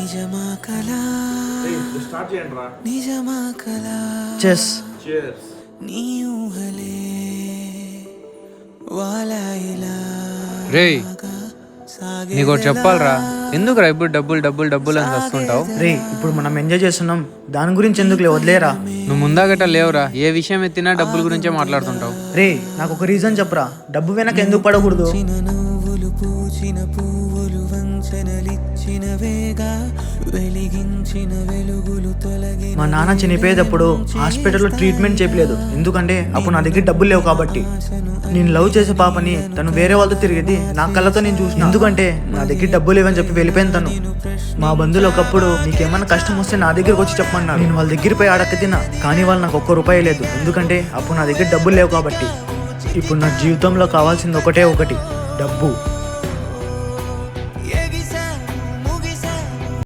నిజమా కలా స్టార్ట్ చేయండి రా. నిజమా కలా చెస్ Cheers. నీ ఊహలే వాలాయిలా రేయ్ నీకు చెప్పాలరా, ఎందుకురా ఇప్పుడు డబ్బులు డబ్బులు డబ్బులు అని వస్తుంటావు? రే, ఇప్పుడు మనం ఎంజాయ్ చేస్తున్నాం, దాని గురించి ఎందుకులే, వదిలేరా. నువ్వు ముందాగట లేవురా, ఏ విషయం ఎత్తినా డబ్బుల గురించే మాట్లాడుతుంటావు. రే, నాకు ఒక రీజన్ చెప్పరా, డబ్బు వెనక ఎందుకు పడకూడదు? నువ్వులు పూచిన పువ్వులు వంచనలిచ్చిన వేగా వెలిగించిన వెలుగులు తొలగి మా నాన్న చనిపోయేటప్పుడు హాస్పిటల్లో ట్రీట్మెంట్ చేయలేదు, ఎందుకంటే అప్పుడు నా దగ్గర డబ్బులు లేవు కాబట్టి. నేను లవ్ చేసే పాపని తను వేరే వాళ్ళతో తిరిగేది నా కళ్ళతో నేను చూసిన, ఎందుకంటే నా దగ్గర డబ్బులు లేవని చెప్పి వెళ్ళిపోయింది తను. మా బంధువులు ఒకప్పుడు నీకేమైనా కష్టం వస్తే నా దగ్గరకు వచ్చి చెప్పమన్నారు. నేను వాళ్ళ దగ్గర పోయి అడక్క తిన్నా, కానీ వాళ్ళు నాకు 1 రూపాయి లేదు, ఎందుకంటే అప్పుడు నా దగ్గర డబ్బులు లేవు కాబట్టి. ఇప్పుడు నా జీవితంలో కావాల్సింది ఒకటే ఒకటి, డబ్బు.